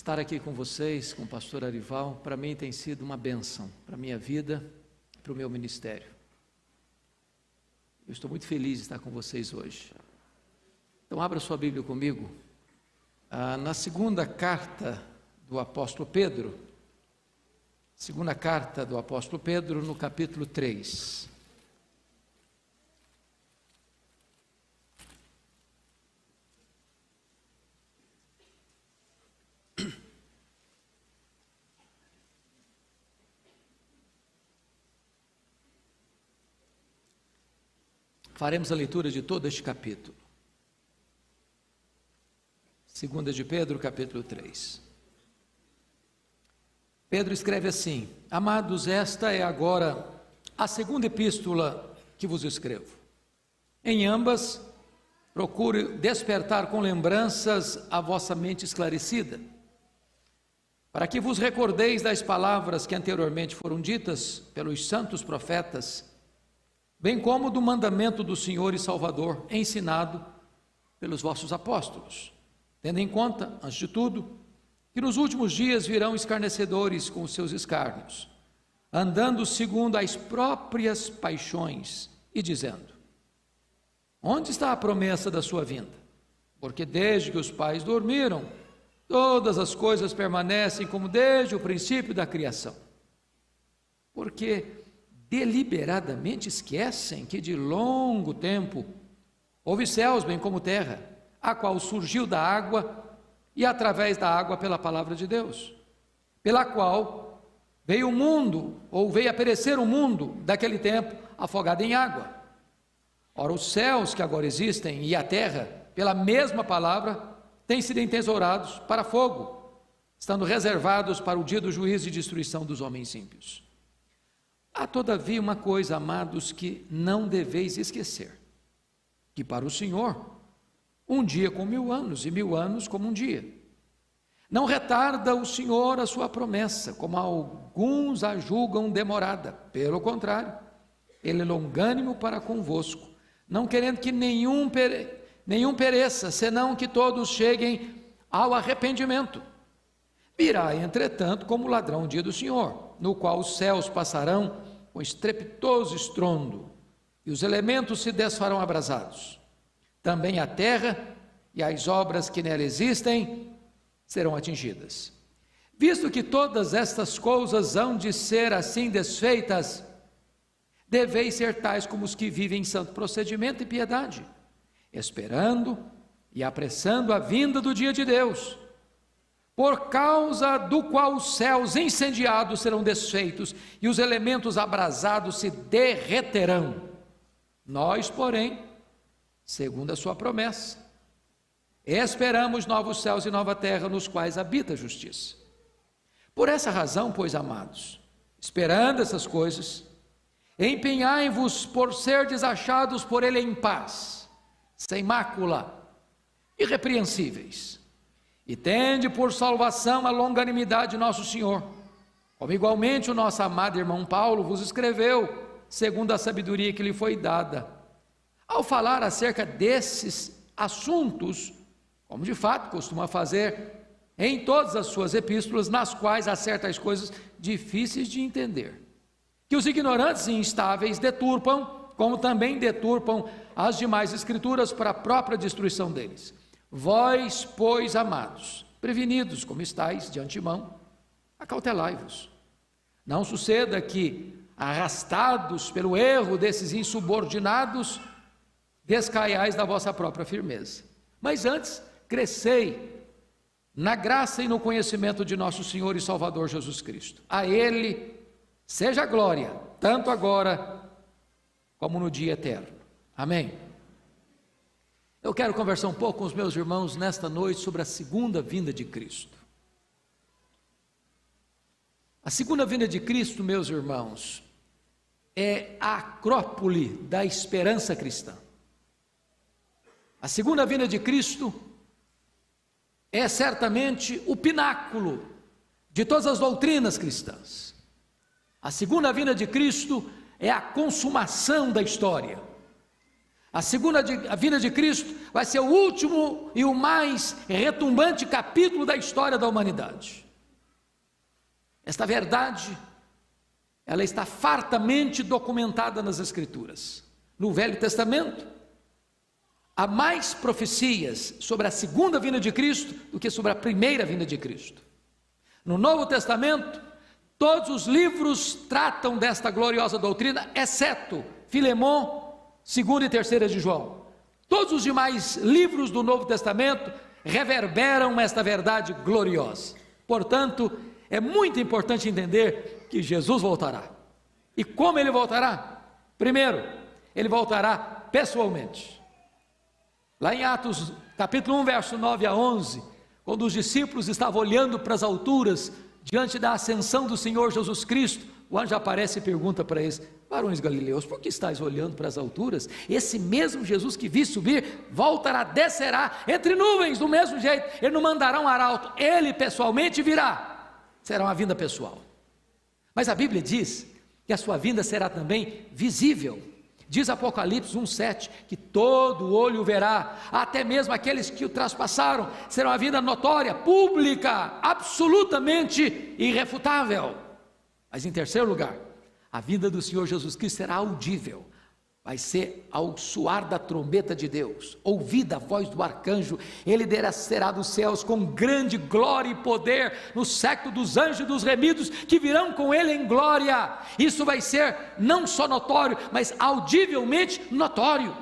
estar aqui com vocês, com o pastor Arival, para mim tem sido uma bênção, para a minha vida, para o meu ministério. Eu estou muito feliz de estar com vocês hoje. Então abra sua Bíblia comigo, na segunda carta do apóstolo Pedro, no capítulo 3. Faremos a leitura de todo este capítulo. 2 de Pedro, capítulo 3. Pedro escreve assim: Amados, esta é agora a segunda epístola que vos escrevo. Em ambas, procure despertar com lembranças a vossa mente esclarecida, para que vos recordeis das palavras que anteriormente foram ditas pelos santos profetas, bem como do mandamento do Senhor e Salvador, ensinado pelos vossos apóstolos, tendo em conta, antes de tudo, que nos últimos dias virão escarnecedores com os seus escárnios, andando segundo as próprias paixões, e dizendo: onde está a promessa da sua vinda? Porque desde que os pais dormiram, todas as coisas permanecem como desde o princípio da criação. Porque deliberadamente esquecem que de longo tempo houve céus bem como terra, a qual surgiu da água e através da água pela palavra de Deus, pela qual veio o mundo, ou veio a perecer o mundo daquele tempo, afogado em água. Ora, os céus que agora existem e a terra, pela mesma palavra, têm sido entesourados para fogo, estando reservados para o dia do juízo e destruição dos homens ímpios. Há todavia uma coisa, amados, que não deveis esquecer, que para o Senhor, um dia como 1000 anos, e 1000 anos como um dia. Não retarda o Senhor a sua promessa, como alguns a julgam demorada. Pelo contrário, Ele é longânimo para convosco, não querendo que nenhum pereça, senão que todos cheguem ao arrependimento. Virá, entretanto, como ladrão o dia do Senhor, no qual os céus passarão com estrepitoso estrondo, e os elementos se desfarão abrasados. Também a terra e as obras que nela existem serão atingidas. Visto que todas estas coisas hão de ser assim desfeitas, deveis ser tais como os que vivem em santo procedimento e piedade, esperando e apressando a vinda do dia de Deus, por causa do qual os céus incendiados serão desfeitos e os elementos abrasados se derreterão. Nós, porém, segundo a sua promessa, esperamos novos céus e nova terra, nos quais habita a justiça. Por essa razão, pois, amados, esperando essas coisas, empenhai-vos por serdes achados por Ele em paz, sem mácula, irrepreensíveis, e tende por salvação a longanimidade de nosso Senhor, como igualmente o nosso amado irmão Paulo vos escreveu, segundo a sabedoria que lhe foi dada, ao falar acerca desses assuntos, como de fato costuma fazer em todas as suas epístolas, nas quais há certas coisas difíceis de entender, que os ignorantes e instáveis deturpam, como também deturpam as demais escrituras para a própria destruição deles. Vós, pois, amados, prevenidos como estáis de antemão, acautelai-vos. Não suceda que, arrastados pelo erro desses insubordinados, descaiais da vossa própria firmeza. Mas antes, crescei na graça e no conhecimento de nosso Senhor e Salvador Jesus Cristo. A Ele seja a glória, tanto agora como no dia eterno. Amém. Eu quero conversar um pouco com os meus irmãos nesta noite sobre a segunda vinda de Cristo. A segunda vinda de Cristo, meus irmãos, é a acrópole da esperança cristã. A segunda vinda de Cristo é certamente o pináculo de todas as doutrinas cristãs. A segunda vinda de Cristo é a consumação da história. A vinda de Cristo vai ser o último e o mais retumbante capítulo da história da humanidade. Esta verdade, ela está fartamente documentada nas Escrituras. No Velho Testamento, há mais profecias sobre a segunda vinda de Cristo do que sobre a primeira vinda de Cristo. No Novo Testamento, todos os livros tratam desta gloriosa doutrina, exceto Filemão, 2ª e 3ª de João. Todos os demais livros do Novo Testamento reverberam esta verdade gloriosa. Portanto, é muito importante entender que Jesus voltará. E como ele voltará? Primeiro, ele voltará pessoalmente. Lá em Atos, capítulo 1, verso 9 a 11, quando os discípulos estavam olhando para as alturas, diante da ascensão do Senhor Jesus Cristo, o anjo aparece e pergunta para eles: varões galileus, por que estáis olhando para as alturas? Esse mesmo Jesus que vi subir, voltará, descerá entre nuvens, do mesmo jeito. Ele não mandará um arauto, ele pessoalmente virá. Será uma vinda pessoal. Mas a Bíblia diz que a sua vinda será também visível. Diz Apocalipse 1,7, que todo olho verá, até mesmo aqueles que o traspassaram. Será uma vinda notória, pública, absolutamente irrefutável. Mas em terceiro lugar, a vinda do Senhor Jesus Cristo será audível. Vai ser ao soar da trombeta de Deus, ouvida a voz do arcanjo. Ele descerá dos céus com grande glória e poder, no séquito dos anjos e dos remidos, que virão com ele em glória. Isso vai ser não só notório, mas audivelmente notório.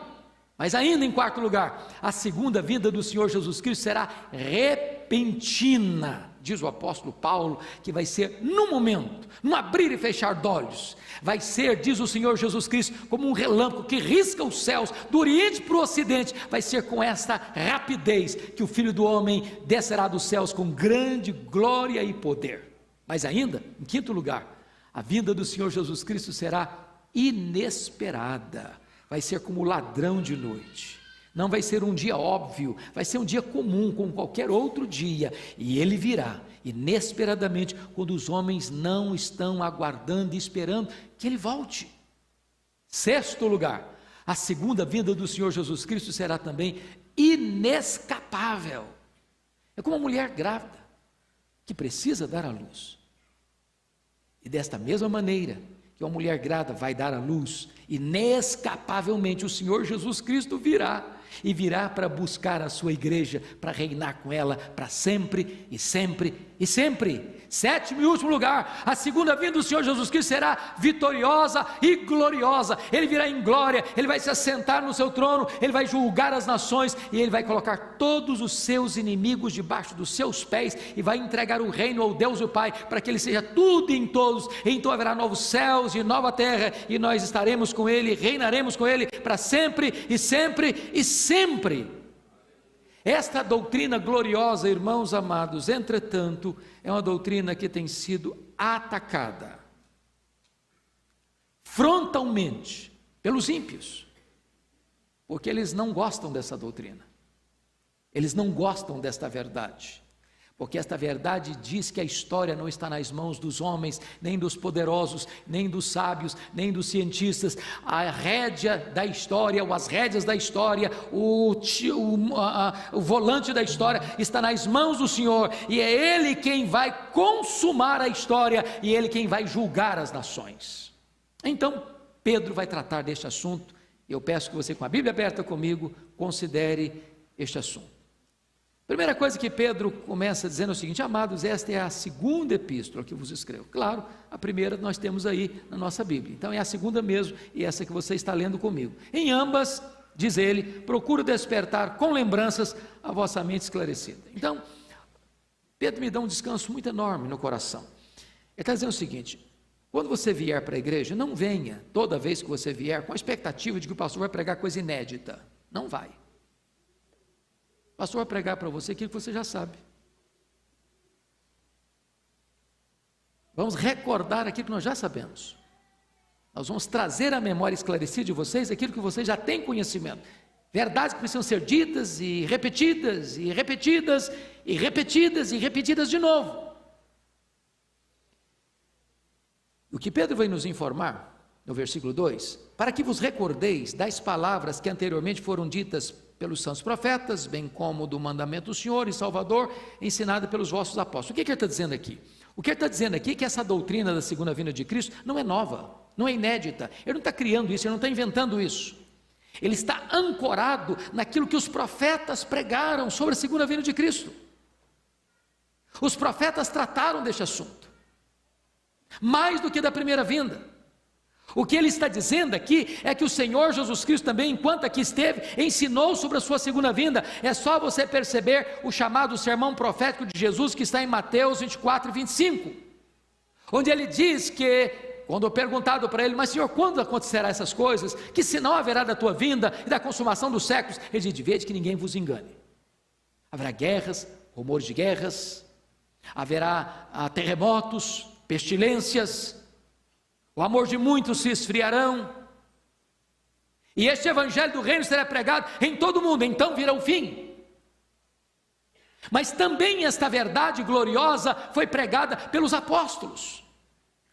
Mas ainda em quarto lugar, a segunda vinda do Senhor Jesus Cristo será repentina. Diz o apóstolo Paulo, que vai ser num momento, num abrir e fechar de olhos. Vai ser, diz o Senhor Jesus Cristo, como um relâmpago que risca os céus, do oriente para o ocidente. Vai ser com esta rapidez que o Filho do Homem descerá dos céus com grande glória e poder. Mas ainda, em quinto lugar, a vinda do Senhor Jesus Cristo será inesperada. Vai ser como ladrão de noite. Não vai ser um dia óbvio, vai ser um dia comum, como qualquer outro dia, e ele virá inesperadamente, quando os homens não estão aguardando e esperando que ele volte. Sexto lugar, a segunda vinda do Senhor Jesus Cristo será também inescapável. É como uma mulher grávida, que precisa dar à luz, e desta mesma maneira, que uma mulher grávida vai dar à luz, inescapavelmente o Senhor Jesus Cristo virá, e virá para buscar a sua igreja, para reinar com ela para sempre e sempre e sempre. Sétimo e último lugar, a segunda vinda do Senhor Jesus Cristo será vitoriosa e gloriosa. Ele virá em glória, ele vai se assentar no seu trono, ele vai julgar as nações, e ele vai colocar todos os seus inimigos debaixo dos seus pés, e vai entregar o reino ao Deus e o Pai, para que ele seja tudo em todos. E então haverá novos céus e nova terra, e nós estaremos com ele, reinaremos com ele para sempre e sempre e sempre. Esta doutrina gloriosa, irmãos amados, entretanto, é uma doutrina que tem sido atacada frontalmente pelos ímpios, porque eles não gostam dessa doutrina, eles não gostam desta verdade, porque esta verdade diz que a história não está nas mãos dos homens, nem dos poderosos, nem dos sábios, nem dos cientistas. A rédea da história, ou as rédeas da história, o volante da história está nas mãos do Senhor, e é Ele quem vai consumar a história, e Ele quem vai julgar as nações. Então, Pedro vai tratar deste assunto, e eu peço que você, com a Bíblia aberta comigo, considere este assunto. Primeira coisa que Pedro começa dizendo é o seguinte: amados, esta é a segunda epístola que vos escrevo. Claro, a primeira nós temos aí na nossa Bíblia, então é a segunda mesmo, e essa que você está lendo comigo. Em ambas, diz ele, procuro despertar com lembranças a vossa mente esclarecida. Então, Pedro me dá um descanso muito enorme no coração. Ele está dizendo o seguinte: quando você vier para a igreja, não venha toda vez que você vier com a expectativa de que o pastor vai pregar coisa inédita. Não vai. O pastor vai pregar para você aquilo que você já sabe. Vamos recordar aquilo que nós já sabemos. Nós vamos trazer à memória esclarecida de vocês aquilo que vocês já têm conhecimento. Verdades que precisam ser ditas e repetidas, e repetidas, e repetidas, e repetidas de novo. O que Pedro vai nos informar no versículo 2, para que vos recordeis das palavras que anteriormente foram ditas pelos santos profetas, bem como do mandamento do Senhor e Salvador, ensinado pelos vossos apóstolos. O que ele está dizendo aqui? O que ele está dizendo aqui é que essa doutrina da segunda vinda de Cristo não é nova, não é inédita, ele não está criando isso, ele não está inventando isso, ele está ancorado naquilo que os profetas pregaram sobre a segunda vinda de Cristo. Os profetas trataram deste assunto, mais do que da primeira vinda. O que ele está dizendo aqui é que o Senhor Jesus Cristo também, enquanto aqui esteve, ensinou sobre a sua segunda vinda. É só você perceber o chamado sermão profético de Jesus, que está em Mateus 24 e 25, onde ele diz que, quando perguntado para ele, mas Senhor, quando acontecerá essas coisas? Que sinal haverá da tua vinda e da consumação dos séculos? Ele diz, vede que ninguém vos engane. Haverá guerras, rumores de guerras, haverá terremotos, pestilências, o amor de muitos se esfriarão, e este evangelho do reino será pregado em todo o mundo, então virá o fim. Mas também esta verdade gloriosa foi pregada pelos apóstolos.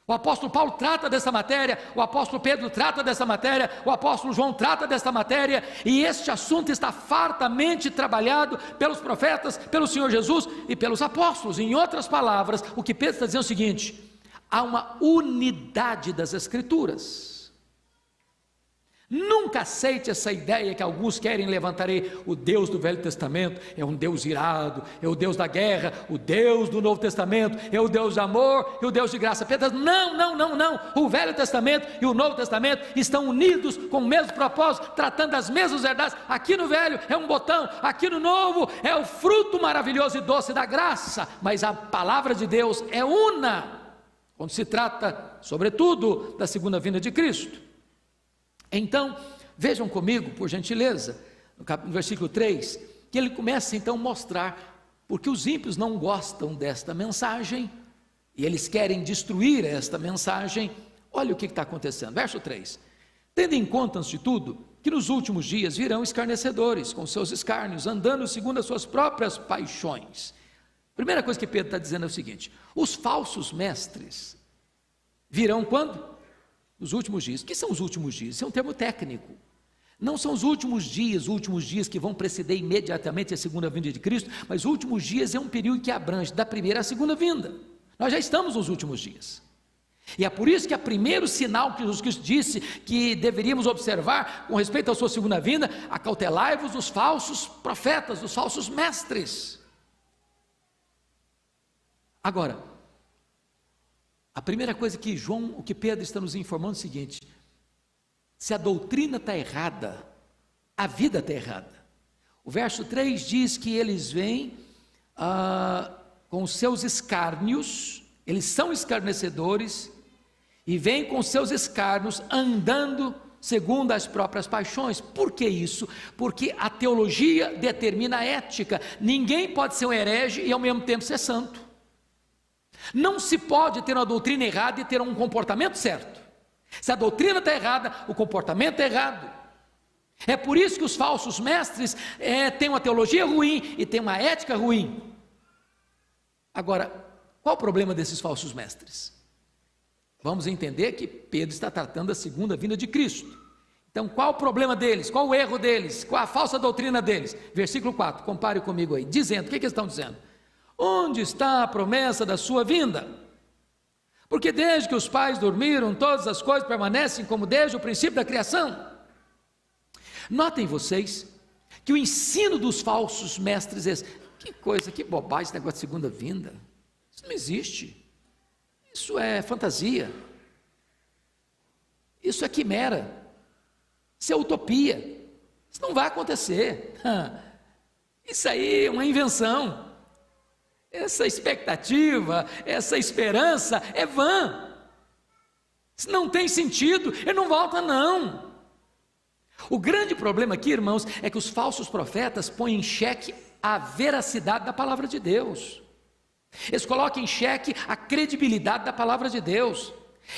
O apóstolo Paulo trata dessa matéria, o apóstolo Pedro trata dessa matéria, o apóstolo João trata desta matéria, e este assunto está fartamente trabalhado pelos profetas, pelo Senhor Jesus e pelos apóstolos. Em outras palavras, o que Pedro está dizendo é o seguinte: há uma unidade das Escrituras. Nunca aceite essa ideia que alguns querem levantar aí. O Deus do Velho Testamento é um Deus irado, é o Deus da guerra. O Deus do Novo Testamento é o Deus de amor e o Deus de graça. Pedro diz, não, o Velho Testamento e o Novo Testamento estão unidos com o mesmo propósito, tratando das mesmas verdades. Aqui no Velho é um botão, aqui no Novo é o fruto maravilhoso e doce da graça, mas a palavra de Deus é una, quando se trata, sobretudo, da segunda vinda de Cristo. Então, vejam comigo, por gentileza, no versículo 3, que ele começa então a mostrar porque os ímpios não gostam desta mensagem, e eles querem destruir esta mensagem. Olha o que está acontecendo, verso 3, tendo em conta, antes de tudo, que nos últimos dias virão escarnecedores, com seus escárnios, andando segundo as suas próprias paixões. Primeira coisa que Pedro está dizendo é o seguinte: os falsos mestres virão quando? Nos últimos dias. O que são os últimos dias? Isso é um termo técnico. Não são os últimos dias que vão preceder imediatamente a segunda vinda de Cristo, mas os últimos dias é um período que abrange da primeira à segunda vinda. Nós já estamos nos últimos dias. E é por isso que o primeiro sinal que Jesus Cristo disse que deveríamos observar com respeito à sua segunda vinda: acautelai-vos dos falsos profetas, dos falsos mestres. Agora, a primeira coisa que o que Pedro está nos informando é o seguinte: se a doutrina está errada, a vida está errada. O verso 3 diz que eles vêm com os seus escárnios, eles são escarnecedores, e vêm com seus escárnios andando segundo as próprias paixões. Por que isso? Porque a teologia determina a ética. Ninguém pode ser um herege e ao mesmo tempo ser santo. Não se pode ter uma doutrina errada e ter um comportamento certo. Se a doutrina está errada, o comportamento é errado. É por isso que os falsos mestres têm uma teologia ruim e têm uma ética ruim. Agora, qual o problema desses falsos mestres? Vamos entender que Pedro está tratando da segunda vinda de Cristo. Então, qual o problema deles? Qual o erro deles? Qual a falsa doutrina deles? Versículo 4, compare comigo aí, dizendo, o que eles estão dizendo? Onde está a promessa da sua vinda? Porque desde que os pais dormiram, todas as coisas permanecem como desde o princípio da criação. Notem vocês que o ensino dos falsos mestres é: que coisa, que bobagem esse negócio de segunda vinda. Isso não existe. Isso é fantasia. Isso é quimera. Isso é utopia. Isso não vai acontecer. Isso aí é uma invenção. Essa expectativa, essa esperança é vã. Isso não tem sentido, ele não volta não. O grande problema aqui, irmãos, é que os falsos profetas põem em xeque a veracidade da palavra de Deus. Eles colocam em xeque a credibilidade da palavra de Deus.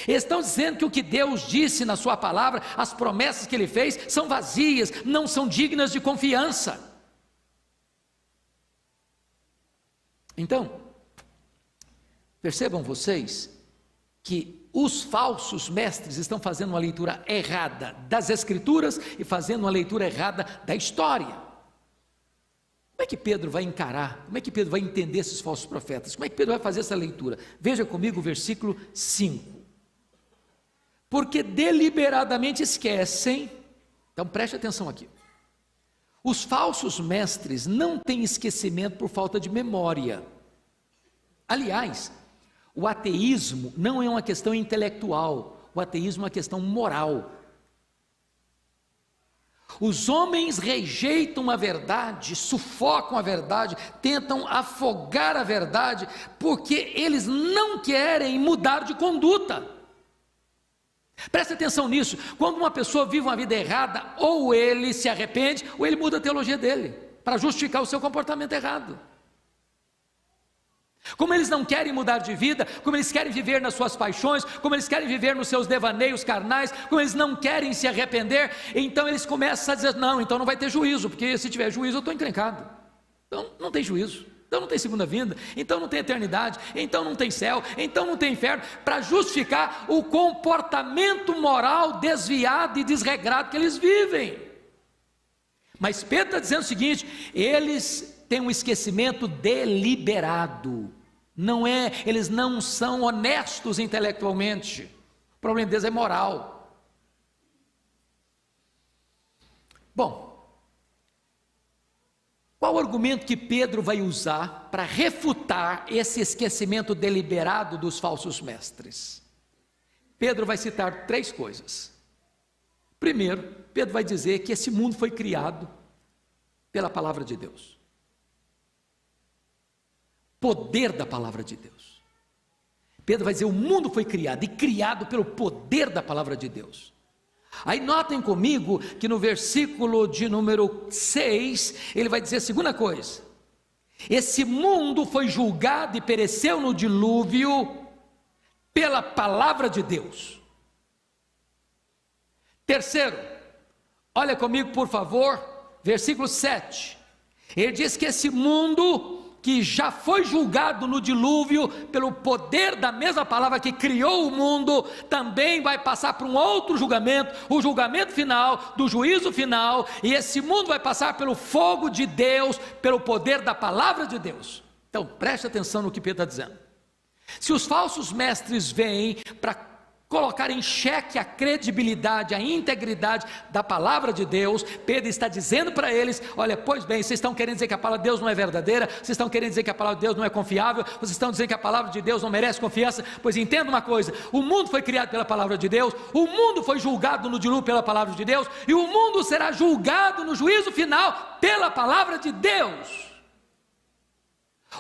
Eles estão dizendo que o que Deus disse na sua palavra, as promessas que Ele fez, são vazias, não são dignas de confiança. Então, percebam vocês que os falsos mestres estão fazendo uma leitura errada das Escrituras e fazendo uma leitura errada da história. Como é que Pedro vai encarar, como é que Pedro vai entender esses falsos profetas? Como é que Pedro vai fazer essa leitura? Veja comigo o versículo 5. Porque deliberadamente esquecem, então preste atenção aqui. Os falsos mestres não têm esquecimento por falta de memória. Aliás, o ateísmo não é uma questão intelectual, o ateísmo é uma questão moral. Os homens rejeitam a verdade, sufocam a verdade, tentam afogar a verdade, porque eles não querem mudar de conduta. Preste atenção nisso, quando uma pessoa vive uma vida errada, ou ele se arrepende, ou ele muda a teologia dele, para justificar o seu comportamento errado. Como eles não querem mudar de vida, como eles querem viver nas suas paixões, como eles querem viver nos seus devaneios carnais, como eles não querem se arrepender, então eles começam a dizer, não, então não vai ter juízo, porque se tiver juízo eu estou encrencado, então não tem juízo, então não tem segunda vinda, então não tem eternidade, então não tem céu, então não tem inferno, para justificar o comportamento moral desviado e desregrado que eles vivem. Mas Pedro está dizendo o seguinte, eles têm um esquecimento deliberado, eles não são honestos intelectualmente, o problema deles é moral. Bom, qual o argumento que Pedro vai usar para refutar esse esquecimento deliberado dos falsos mestres? Pedro vai citar 3 coisas. Primeiro, Pedro vai dizer que esse mundo foi criado pela palavra de Deus. Poder da palavra de Deus. Pedro vai dizer, o mundo foi criado, e criado pelo poder da palavra de Deus. Aí notem comigo, que no versículo de número 6, ele vai dizer a segunda coisa, esse mundo foi julgado e pereceu no dilúvio, pela palavra de Deus. Terceiro, olha comigo por favor, versículo 7, ele diz que esse mundo que já foi julgado no dilúvio, pelo poder da mesma palavra que criou o mundo, também vai passar por um outro julgamento, o julgamento final, do juízo final, e esse mundo vai passar pelo fogo de Deus, pelo poder da palavra de Deus. Então preste atenção no que Pedro está dizendo. Se os falsos mestres vêm para colocar em xeque a credibilidade, a integridade da palavra de Deus, Pedro está dizendo para eles, olha, pois bem, vocês estão querendo dizer que a palavra de Deus não é verdadeira, vocês estão querendo dizer que a palavra de Deus não é confiável, vocês estão dizendo que a palavra de Deus não merece confiança, pois entenda uma coisa, o mundo foi criado pela palavra de Deus, o mundo foi julgado no dilúvio pela palavra de Deus, e o mundo será julgado no juízo final pela palavra de Deus.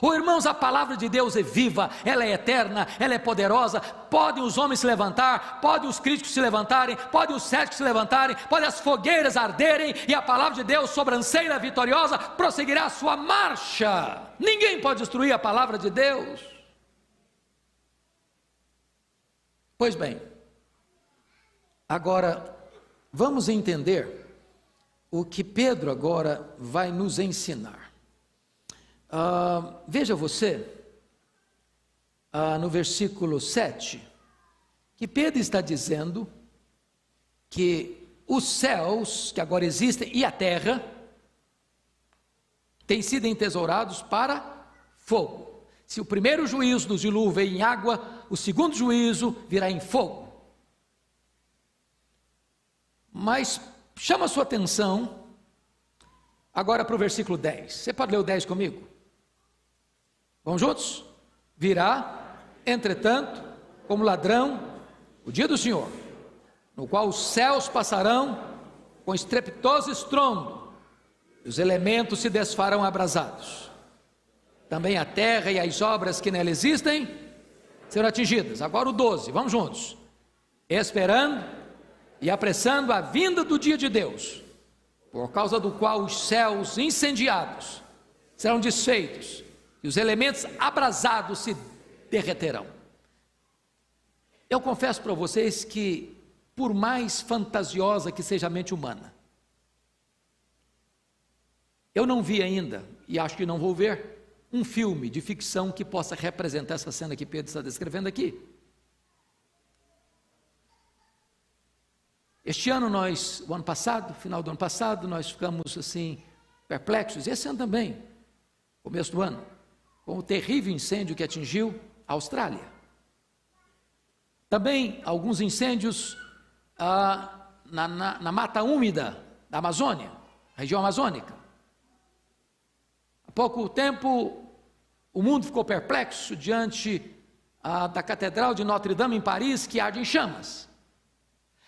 Oh, irmãos, a palavra de Deus é viva, ela é eterna, ela é poderosa, podem os homens se levantar, podem os críticos se levantarem, podem os céticos se levantarem, podem as fogueiras arderem, e a palavra de Deus, sobranceira vitoriosa, prosseguirá a sua marcha. Ninguém pode destruir a palavra de Deus. Pois bem, agora vamos entender o que Pedro agora vai nos ensinar. Veja você, no versículo 7, que Pedro está dizendo que os céus que agora existem e a terra têm sido entesourados para fogo. Se o primeiro juízo do dilúvio veio em água, o segundo juízo virá em fogo. Mas chama a sua atenção agora para o versículo 10. Você pode ler o 10 comigo? Vamos juntos? Virá, entretanto, como ladrão, o dia do Senhor, no qual os céus passarão com estrepitoso estrondo, e os elementos se desfarão abrasados. Também a terra e as obras que nela existem serão atingidas. Agora o 12, vamos juntos. Esperando e apressando a vinda do dia de Deus, por causa do qual os céus incendiados serão desfeitos, e os elementos abrasados se derreterão. Eu confesso para vocês que, por mais fantasiosa que seja a mente humana, eu não vi ainda, e acho que não vou ver, um filme de ficção que possa representar essa cena que Pedro está descrevendo aqui. Este ano o ano passado, final do ano passado, nós ficamos assim, perplexos, esse ano também, começo do ano, com o terrível incêndio que atingiu a Austrália. Também alguns incêndios na mata úmida da Amazônia, região amazônica. Há pouco tempo, o mundo ficou perplexo diante da Catedral de Notre Dame em Paris, que arde em chamas.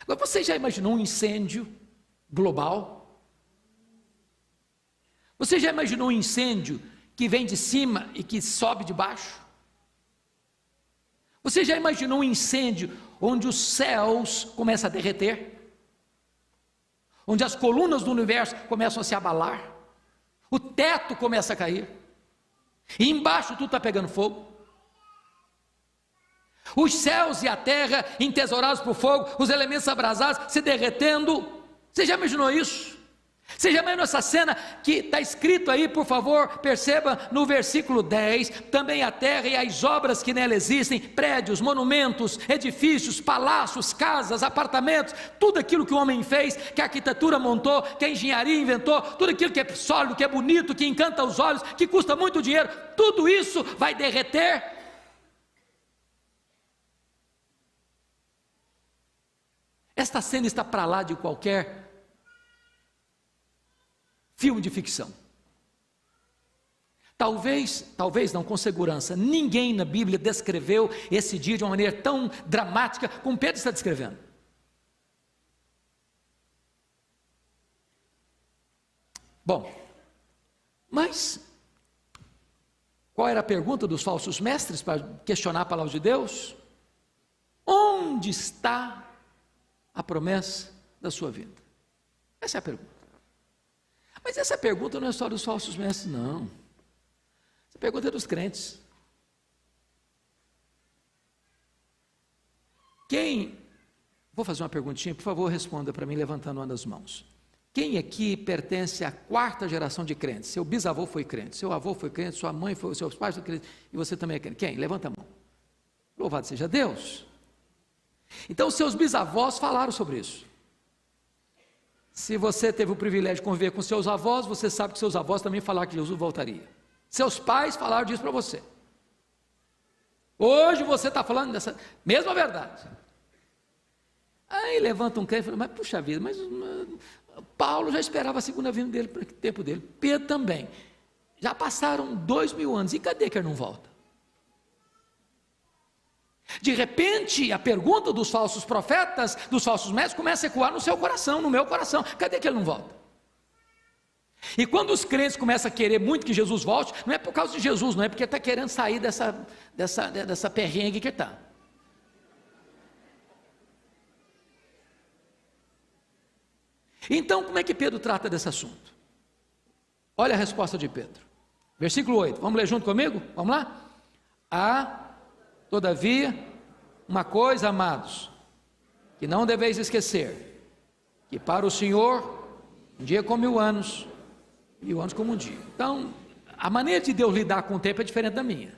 Agora, você já imaginou um incêndio global? Você já imaginou um incêndio que vem de cima e que sobe de baixo? Você já imaginou um incêndio onde os céus começam a derreter? Onde as colunas do universo começam a se abalar? O teto começa a cair? E embaixo tudo está pegando fogo? Os céus e a terra entesourados por fogo, os elementos abrasados se derretendo. Você já imaginou isso? Você já imaginou essa cena que está escrito aí, por favor, perceba no versículo 10, também a terra e as obras que nela existem, prédios, monumentos, edifícios, palácios, casas, apartamentos, tudo aquilo que o homem fez, que a arquitetura montou, que a engenharia inventou, tudo aquilo que é sólido, que é bonito, que encanta os olhos, que custa muito dinheiro, tudo isso vai derreter. Esta cena está para lá de qualquer filme de ficção. Talvez não com segurança, ninguém na Bíblia descreveu esse dia de uma maneira tão dramática como Pedro está descrevendo. Bom, mas qual era a pergunta dos falsos mestres para questionar a palavra de Deus? Onde está a promessa da sua vida? Essa é a pergunta. Mas essa pergunta não é só dos falsos mestres, não. Essa pergunta é dos crentes. Vou fazer uma perguntinha, por favor, responda para mim levantando uma das mãos. Quem aqui pertence à quarta geração de crentes? Seu bisavô foi crente, seu avô foi crente, sua mãe foi, seus pais foram crentes, e você também é crente. Quem? Levanta a mão. Louvado seja Deus. Então, seus bisavós falaram sobre isso. Se você teve o privilégio de conviver com seus avós, você sabe que seus avós também falaram que Jesus voltaria. Seus pais falaram disso para você. Hoje você está falando dessa mesma verdade. Aí levanta um crente e fala, mas puxa vida, mas Paulo já esperava a segunda vinda dele para o tempo dele. Pedro também. Já passaram 2000 anos, e cadê que ele não volta? De repente, a pergunta dos falsos profetas, dos falsos mestres, começa a ecoar no seu coração, no meu coração. Cadê que ele não volta? E quando os crentes começam a querer muito que Jesus volte, não é por causa de Jesus, não é porque está querendo sair dessa perrengue que está. Então, como é que Pedro trata desse assunto? Olha a resposta de Pedro. Versículo 8, vamos ler junto comigo? Vamos lá? Todavia, uma coisa, amados, que não deveis esquecer, que para o Senhor, um dia como 1000 anos, 1000 anos como um dia. Então, a maneira de Deus lidar com o tempo é diferente da minha.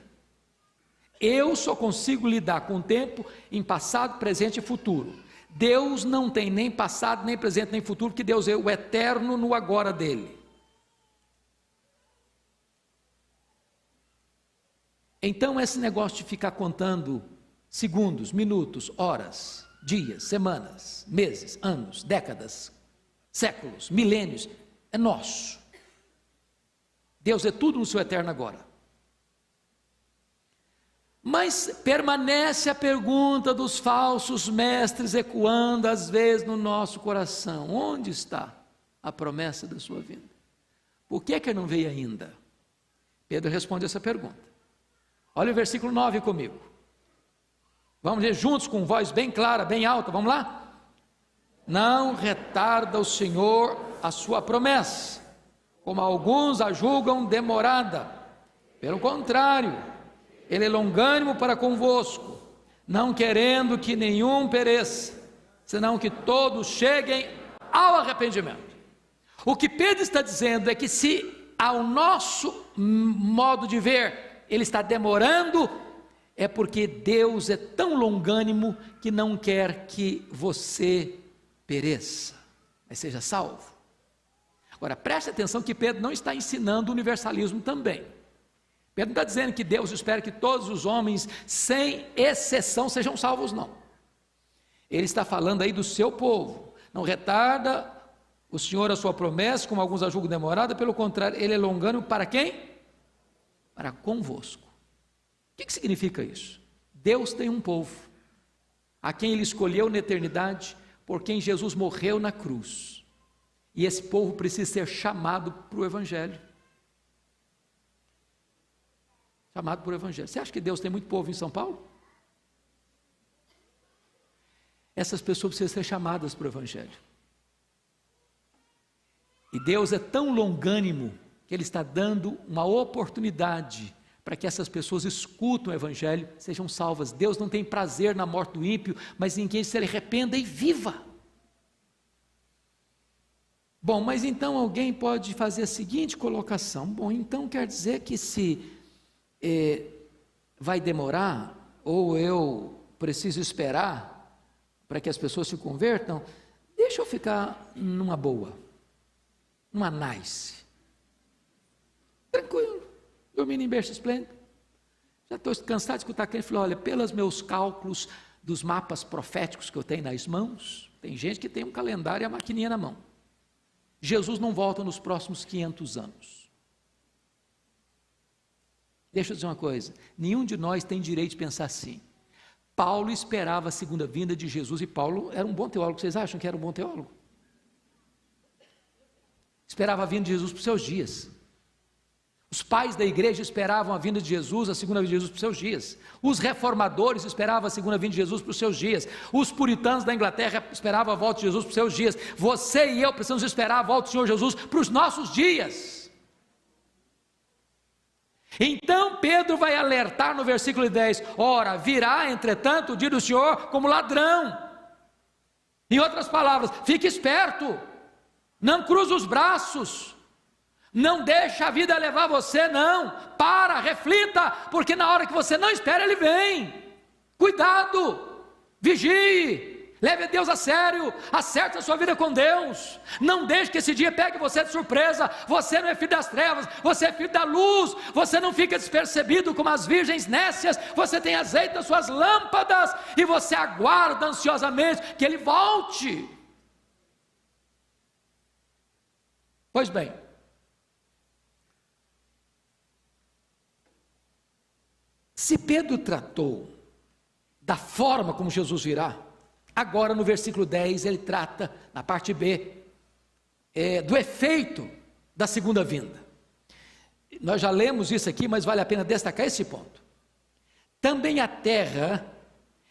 Eu só consigo lidar com o tempo em passado, presente e futuro. Deus não tem nem passado, nem presente, nem futuro, porque Deus é o eterno no agora dele. Então, esse negócio de ficar contando segundos, minutos, horas, dias, semanas, meses, anos, décadas, séculos, milênios, é nosso. Deus é tudo no seu eterno agora. Mas permanece a pergunta dos falsos mestres ecoando às vezes no nosso coração: onde está a promessa da sua vinda? Por que não veio ainda? Pedro responde essa pergunta. Olha o versículo 9 comigo. Vamos ler juntos com voz bem clara, bem alta, vamos lá? Não retarda o Senhor a sua promessa, como alguns a julgam demorada. Pelo contrário, Ele é longânimo para convosco, não querendo que nenhum pereça, senão que todos cheguem ao arrependimento. O que Pedro está dizendo é que se ao nosso modo de ver Ele está demorando, é porque Deus é tão longânimo que não quer que você pereça, mas seja salvo. Agora, preste atenção que Pedro não está ensinando o universalismo também. Pedro não está dizendo que Deus espera que todos os homens, sem exceção, sejam salvos, não. Ele está falando aí do seu povo. Não retarda o Senhor a sua promessa, como alguns a julgam demorada, pelo contrário, Ele é longânimo para quem? Para convosco. O que significa isso? Deus tem um povo, a quem Ele escolheu na eternidade, por quem Jesus morreu na cruz. E esse povo precisa ser chamado para o Evangelho. Chamado por Evangelho. Você acha que Deus tem muito povo em São Paulo? Essas pessoas precisam ser chamadas para o Evangelho. E Deus é tão longânimo que Ele está dando uma oportunidade para que essas pessoas escutem o Evangelho, sejam salvas. Deus não tem prazer na morte do ímpio, mas em quem se arrependa e viva. Bom, mas então alguém pode fazer a seguinte colocação: bom, então quer dizer que se vai demorar, ou eu preciso esperar para que as pessoas se convertam, deixa eu ficar numa boa, numa nice, tranquilo, dormindo em berço esplêndido. Já estou cansado de escutar quem falou: olha, pelos meus cálculos dos mapas proféticos que eu tenho nas mãos, tem gente que tem um calendário e a maquininha na mão, Jesus não volta nos próximos 500 anos. Deixa eu dizer uma coisa, nenhum de nós tem direito de pensar assim. Paulo esperava a segunda vinda de Jesus, e Paulo era um bom teólogo. Vocês acham que era um bom teólogo? Esperava a vinda de Jesus para os seus dias. Os pais da igreja esperavam a vinda de Jesus, a segunda vinda de Jesus para os seus dias. Os reformadores esperavam a segunda vinda de Jesus para os seus dias. Os puritanos da Inglaterra esperavam a volta de Jesus para os seus dias. Você e eu precisamos esperar a volta do Senhor Jesus para os nossos dias. Então Pedro vai alertar no versículo 10, ora, virá entretanto o dia do Senhor como ladrão. Em outras palavras, fique esperto, não cruze os braços, não deixe a vida levar você, não, reflita, porque na hora que você não espera ele vem. Cuidado, vigie, leve Deus a sério, acerte a sua vida com Deus, não deixe que esse dia pegue você de surpresa. Você não é filho das trevas, você é filho da luz, você não fica despercebido como as virgens nécias, você tem azeite nas suas lâmpadas, e você aguarda ansiosamente que ele volte. Pois bem, se Pedro tratou da forma como Jesus virá, agora no versículo 10 ele trata, na parte B, do efeito da segunda vinda. Nós já lemos isso aqui, mas vale a pena destacar esse ponto. Também a terra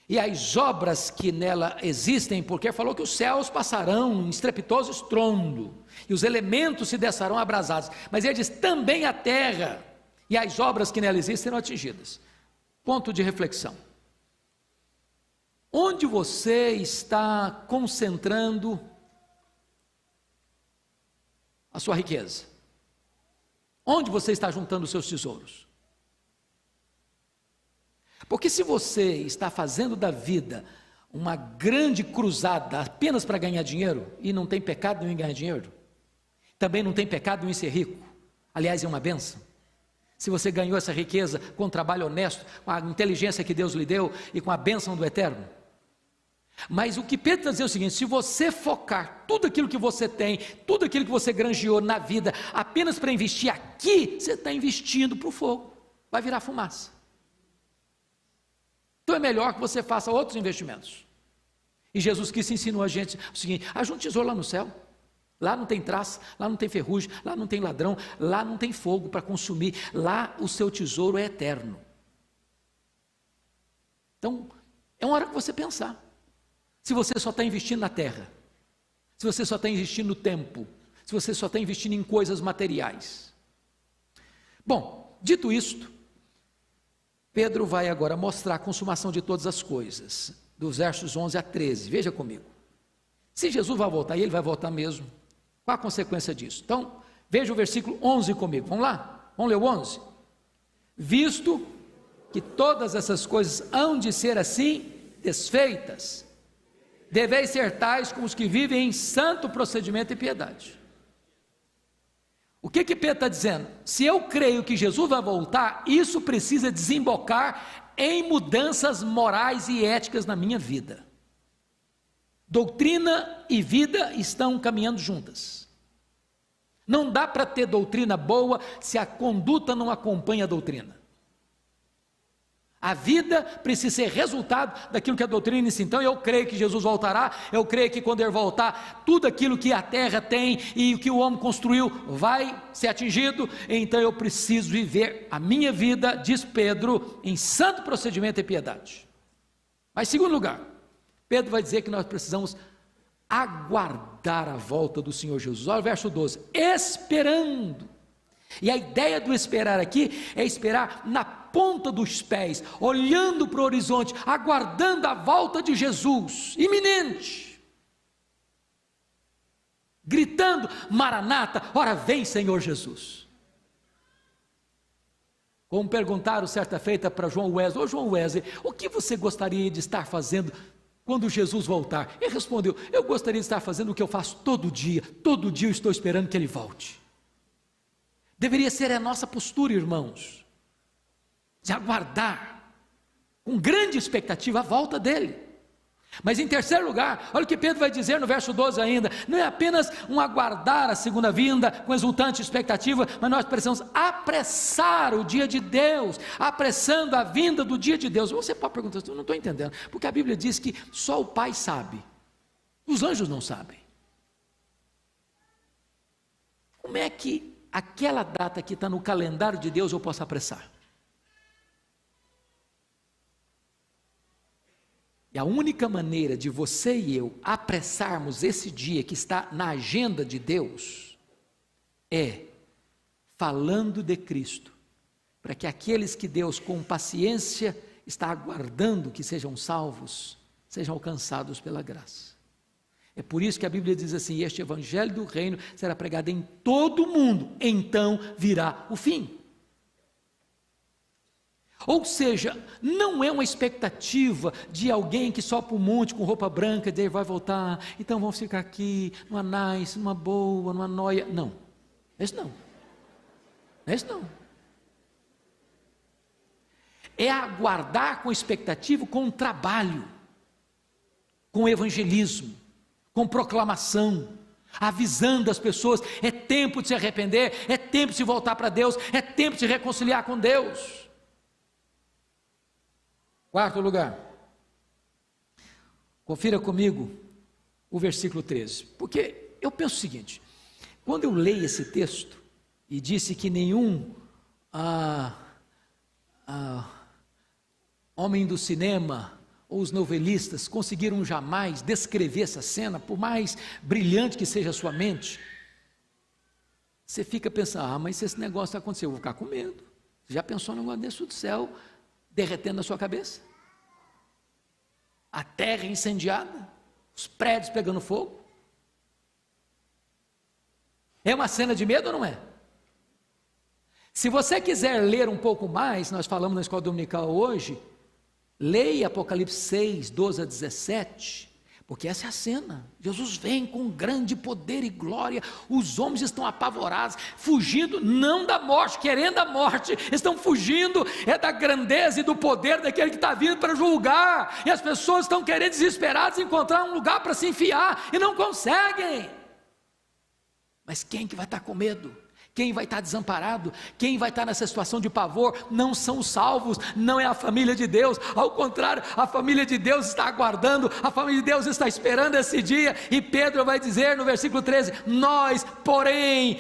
e as obras que nela existem, porque falou que os céus passarão em estrepitoso estrondo, e os elementos se descerão abrasados, mas ele diz, também a terra e as obras que nela existem serão atingidas. Ponto de reflexão: onde você está concentrando a sua riqueza? Onde você está juntando os seus tesouros? Porque se você está fazendo da vida uma grande cruzada apenas para ganhar dinheiro, e não tem pecado nenhum em ganhar dinheiro, também não tem pecado nenhum em ser rico, aliás é uma bênção. Se você ganhou essa riqueza com um trabalho honesto, com a inteligência que Deus lhe deu e com a bênção do Eterno. Mas o que Pedro está dizendo é o seguinte: se você focar tudo aquilo que você tem, tudo aquilo que você granjeou na vida, apenas para investir aqui, você está investindo para o fogo, vai virar fumaça. Então é melhor que você faça outros investimentos. E Jesus Cristo ensinou a gente o seguinte: ajunte tesouro lá no céu. Lá não tem traça, lá não tem ferrugem, lá não tem ladrão, lá não tem fogo para consumir, lá o seu tesouro é eterno. Então, é uma hora que você pensar. Se você só está investindo na terra, se você só está investindo no tempo, se você só está investindo em coisas materiais. Bom, dito isto, Pedro vai agora mostrar a consumação de todas as coisas, dos versos 11 a 13, veja comigo. Se Jesus vai voltar, e ele vai voltar mesmo, qual a consequência disso? Então, veja o versículo 11 comigo, vamos lá? Vamos ler o 11? Visto que todas essas coisas hão de ser assim desfeitas, deveis ser tais como os que vivem em santo procedimento e piedade. O que Pedro está dizendo? Se eu creio que Jesus vai voltar, isso precisa desembocar em mudanças morais e éticas na minha vida. Doutrina e vida estão caminhando juntas. Não dá para ter doutrina boa se a conduta não acompanha a doutrina. A vida precisa ser resultado daquilo que a doutrina ensina. Então eu creio que Jesus voltará, eu creio que quando ele voltar, tudo aquilo que a terra tem e o que o homem construiu vai ser atingido. Então eu preciso viver a minha vida, diz Pedro, em santo procedimento e piedade. Mas em segundo lugar, Pedro vai dizer que nós precisamos aguardar a volta do Senhor Jesus. Olha o verso 12, esperando. E a ideia do esperar aqui é esperar na ponta dos pés, olhando para o horizonte, aguardando a volta de Jesus, iminente, gritando: Maranata, ora vem Senhor Jesus. Como perguntaram certa feita para João Wesley: ô João Wesley, o que você gostaria de estar fazendo quando Jesus voltar? Ele respondeu: eu gostaria de estar fazendo o que eu faço todo dia eu estou esperando que ele volte. Deveria ser a nossa postura, irmãos, de aguardar com grande expectativa a volta dele. Mas em terceiro lugar, olha o que Pedro vai dizer no verso 12 ainda, não é apenas um aguardar a segunda vinda com exultante expectativa, mas nós precisamos apressar o dia de Deus, apressando a vinda do dia de Deus. Você pode perguntar: eu não estou entendendo, porque a Bíblia diz que só o Pai sabe, os anjos não sabem. Como é que aquela data que está no calendário de Deus eu posso apressar? E a única maneira de você e eu apressarmos esse dia que está na agenda de Deus é falando de Cristo, para que aqueles que Deus com paciência está aguardando que sejam salvos, sejam alcançados pela graça. É por isso que a Bíblia diz assim: este evangelho do reino será pregado em todo o mundo, então virá o fim. Ou seja, não é uma expectativa de alguém que sobe para o monte com roupa branca e diz: vai voltar, então vamos ficar aqui, numa nice, numa boa, numa noia. Não, esse não. Esse não. É aguardar com expectativa, com trabalho, com evangelismo, com proclamação, avisando as pessoas: é tempo de se arrepender, é tempo de se voltar para Deus, é tempo de se reconciliar com Deus. Quarto lugar, confira comigo o versículo 13, porque eu penso o seguinte: quando eu leio esse texto e disse que nenhum homem do cinema ou os novelistas conseguiram jamais descrever essa cena, por mais brilhante que seja a sua mente, você fica pensando: mas se esse negócio acontecer, eu vou ficar com medo. Você já pensou no negócio desse do céu derretendo na sua cabeça? A terra incendiada, os prédios pegando fogo. É uma cena de medo ou não é? Se você quiser ler um pouco mais, nós falamos na escola dominical hoje, leia Apocalipse 6, 12 a 17, porque essa é a cena. Jesus vem com grande poder e glória, os homens estão apavorados, fugindo não da morte, querendo a morte, estão fugindo da grandeza e do poder daquele que está vindo para julgar, e as pessoas estão querendo, desesperadas, encontrar um lugar para se enfiar, e não conseguem. Mas quem que vai estar com medo? Quem vai estar desamparado, quem vai estar nessa situação de pavor, não são os salvos, não é a família de Deus. Ao contrário, a família de Deus está aguardando, a família de Deus está esperando esse dia. E Pedro vai dizer no versículo 13: nós porém,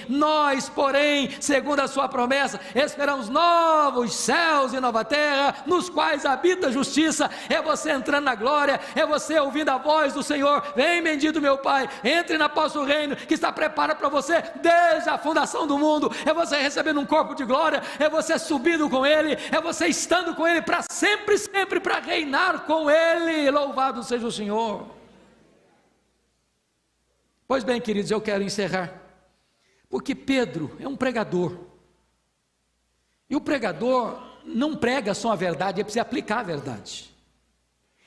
segundo a sua promessa, esperamos novos céus e nova terra, nos quais habita a justiça. É você entrando na glória, é você ouvindo a voz do Senhor: vem bendito meu Pai, entre na posse do reino que está preparado para você desde a fundação do mundo. É você recebendo um corpo de glória, é você subindo com Ele, é você estando com Ele para sempre, sempre, para reinar com Ele. Louvado seja o Senhor. Pois bem, queridos, eu quero encerrar, porque Pedro é um pregador, e o pregador não prega só a verdade, ele precisa aplicar a verdade.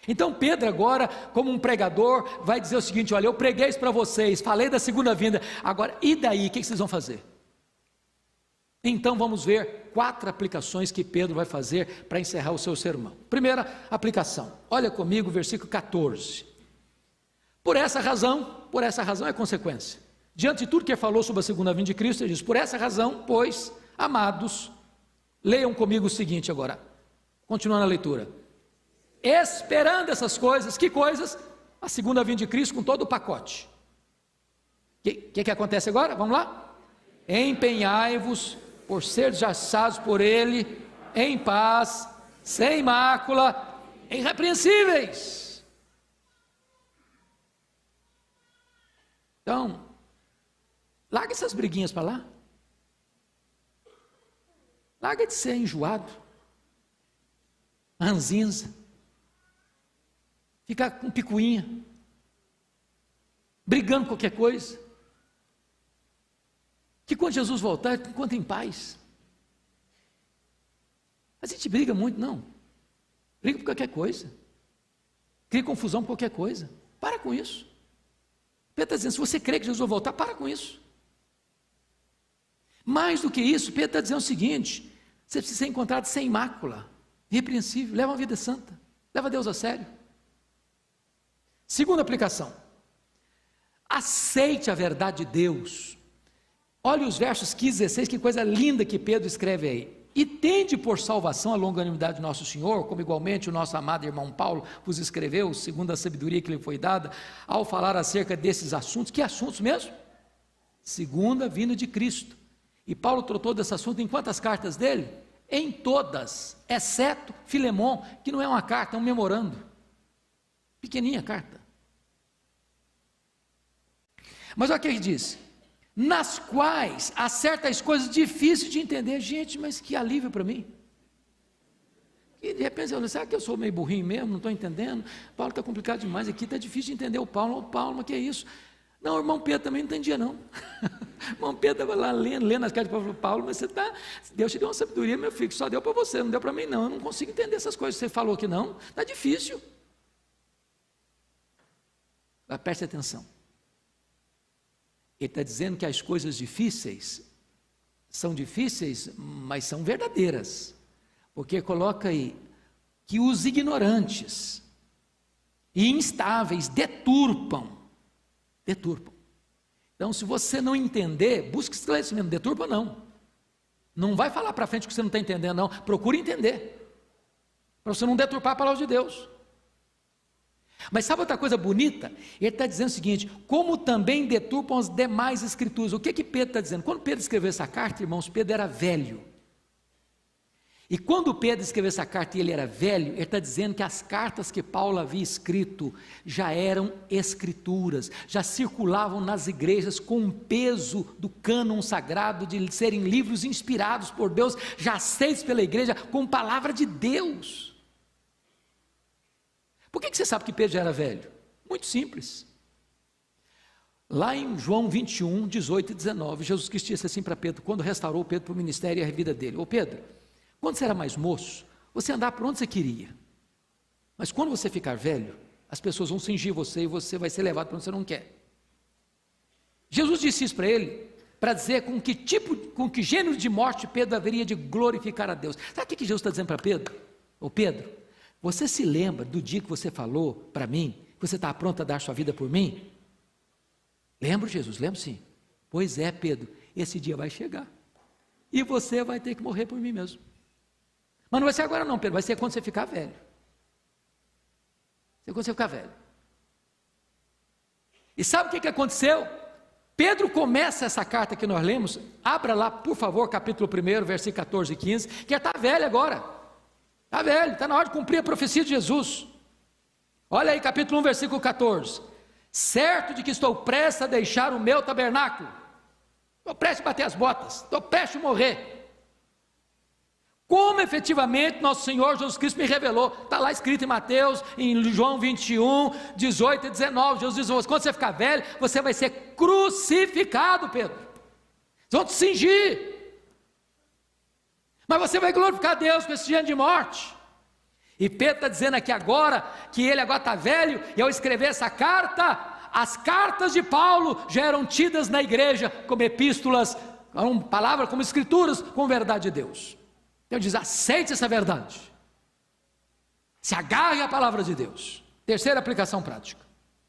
Então Pedro agora, como um pregador, vai dizer o seguinte: olha, eu preguei isso para vocês, falei da segunda vinda, agora e daí, o que vocês vão fazer? Então vamos ver 4 aplicações que Pedro vai fazer para encerrar o seu sermão. Primeira aplicação, olha comigo o versículo 14. Por essa razão é consequência. Diante de tudo que falou sobre a segunda vinda de Cristo, ele diz: por essa razão, pois, amados, leiam comigo o seguinte agora, continuando a leitura. Esperando essas coisas, que coisas? A segunda vinda de Cristo com todo o pacote. O que acontece agora? Vamos lá? Empenhai-vos por seres achados por Ele, em paz, sem mácula, irrepreensíveis. Então, larga essas briguinhas para lá. Larga de ser enjoado, ranzinza, ficar com picuinha, brigando qualquer coisa. Que quando Jesus voltar, encontre em paz. A gente briga muito, não. Briga por qualquer coisa. Cria confusão por qualquer coisa. Para com isso. Pedro está dizendo, se você crê que Jesus vai voltar, para com isso. Mais do que isso, Pedro está dizendo o seguinte: você precisa ser encontrado sem mácula, irrepreensível, leva uma vida santa, leva Deus a sério. Segunda aplicação, aceite a verdade de Deus. Olha os versos 15 e 16, que coisa linda que Pedro escreve aí. E tende por salvação a longanimidade de nosso Senhor, como igualmente o nosso amado irmão Paulo vos escreveu, segundo a sabedoria que lhe foi dada, ao falar acerca desses assuntos. Que assuntos mesmo? Segunda vinda de Cristo. E Paulo tratou desse assunto em quantas cartas dele? Em todas, exceto Filemon, que não é uma carta, é um memorando. Pequenininha a carta. Mas olha o que ele diz: nas quais há certas coisas difíceis de entender. Gente, mas que alívio para mim. E de repente, será que eu sou meio burrinho mesmo? Não estou entendendo. Paulo está complicado demais aqui, está difícil de entender o Paulo. O Paulo, mas que é isso? Não, o irmão Pedro também não entendia não. O irmão Pedro estava lá lendo as cartas para Paulo, mas Deus te deu uma sabedoria, meu filho, que só deu para você, não deu para mim não. Eu não consigo entender essas coisas que você falou aqui não. Está difícil. Mas preste atenção. Ele está dizendo que as coisas difíceis, mas são verdadeiras, porque coloca aí, que os ignorantes e instáveis deturpam. Então, se você não entender, busque esclarecimento, deturpa não vai falar para frente que você não está entendendo não, procure entender, para você não deturpar a palavra de Deus. Mas sabe outra coisa bonita? Ele está dizendo o seguinte: como também deturpam as demais escrituras. O que Pedro está dizendo? Quando Pedro escreveu essa carta, irmãos, Pedro era velho. E quando Pedro escreveu essa carta e ele era velho, ele está dizendo que as cartas que Paulo havia escrito já eram escrituras, já circulavam nas igrejas com o peso do cânon sagrado de serem livros inspirados por Deus, já aceitos pela igreja com palavra de Deus. Por que você sabe que Pedro já era velho? Muito simples. Lá em João 21, 18 e 19, Jesus Cristo disse assim para Pedro, quando restaurou Pedro para o ministério e a vida dele: ô Pedro, quando você era mais moço, você andava por onde você queria, mas quando você ficar velho, as pessoas vão cingir você e você vai ser levado para onde você não quer. Jesus disse isso para ele, para dizer com que gênero de morte Pedro haveria de glorificar a Deus. Sabe o que Jesus está dizendo para Pedro? Ô Pedro, você se lembra do dia que você falou para mim, que você estava pronto a dar sua vida por mim? Lembro, Jesus, lembro sim. Pois é, Pedro, esse dia vai chegar, e você vai ter que morrer por mim mesmo. Mas não vai ser agora não, Pedro, vai ser quando você ficar velho. Quando você ficar velho. E sabe o que aconteceu? Pedro começa essa carta que nós lemos, abra lá, por favor, capítulo 1, versículo 14 e 15, que está velho agora. Está velho, está na hora de cumprir a profecia de Jesus. Olha aí, capítulo 1, versículo 14. Certo de que estou prestes a deixar o meu tabernáculo. Estou prestes a bater as botas, estou prestes a morrer. Como efetivamente nosso Senhor Jesus Cristo me revelou. Está lá escrito em Mateus, em João 21, 18 e 19. Jesus diz, quando você ficar velho, você vai ser crucificado, Pedro. Eles vão te cingir. Mas você vai glorificar Deus com esse dia de morte. E Pedro está dizendo aqui agora, que ele agora está velho, e ao escrever essa carta, as cartas de Paulo já eram tidas na igreja como epístolas, como palavras, como escrituras, como verdade de Deus. Então ele diz, aceite essa verdade, se agarre à palavra de Deus. Terceira aplicação prática,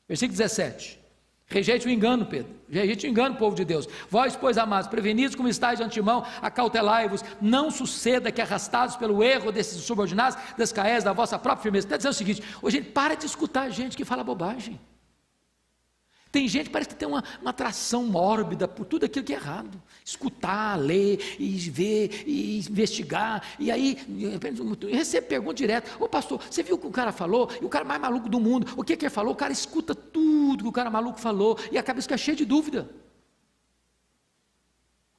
versículo 17, rejeite o engano, Pedro, rejeite o engano, povo de Deus. Vós, pois, amados, prevenidos como estáis de antemão, acautelai-vos, não suceda que arrastados pelo erro desses subordinados, descaés da vossa própria firmeza. Está dizendo o seguinte, hoje gente, para de escutar gente que fala bobagem. Tem gente que parece que tem uma atração mórbida por tudo aquilo que é errado. Escutar, ler, e ver, e investigar. E aí, recebe pergunta direto. Ô pastor, você viu o que o cara falou? E o cara mais maluco do mundo. O que ele falou? O cara escuta tudo que o cara maluco falou. E a cabeça fica cheia de dúvida.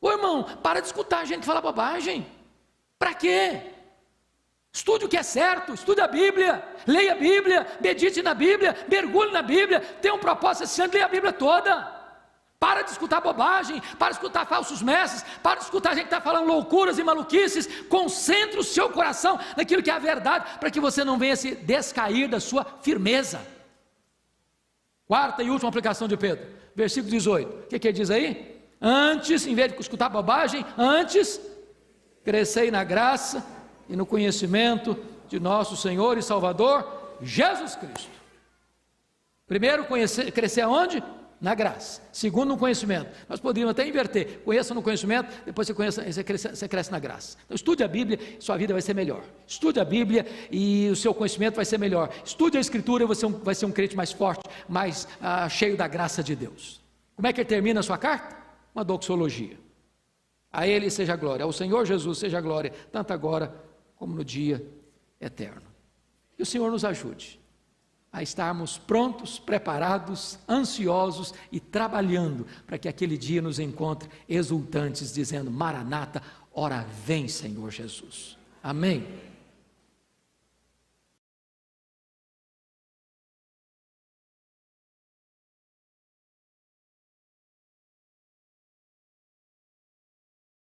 Ô irmão, para de escutar a gente que fala bobagem. Para quê? Estude o que é certo, estude a Bíblia, leia a Bíblia, medite na Bíblia, mergulhe na Bíblia, tenha um propósito esse ano, leia a Bíblia toda. Para de escutar bobagem, para de escutar falsos mestres, para de escutar gente que está falando loucuras e maluquices. Concentre o seu coração naquilo que é a verdade, para que você não venha se descair da sua firmeza. Quarta e última aplicação de Pedro, versículo 18, o que ele diz aí? Antes, em vez de escutar bobagem, antes, crescei na graça e no conhecimento de nosso Senhor e Salvador, Jesus Cristo. Primeiro, crescer aonde? Na graça. Segundo, no conhecimento. Nós poderíamos até inverter, conheça no conhecimento, depois você cresce na graça. Então estude a Bíblia, sua vida vai ser melhor. Estude a Bíblia e o seu conhecimento vai ser melhor. Estude a Escritura, você vai ser um crente mais forte, mais cheio da graça de Deus. Como é que ele termina a sua carta? Uma doxologia. A Ele seja a glória, ao Senhor Jesus seja a glória, tanto agora como no dia eterno. Que o Senhor nos ajude a estarmos prontos, preparados, ansiosos e trabalhando para que aquele dia nos encontre exultantes, dizendo: Maranata, ora vem, Senhor Jesus. Amém.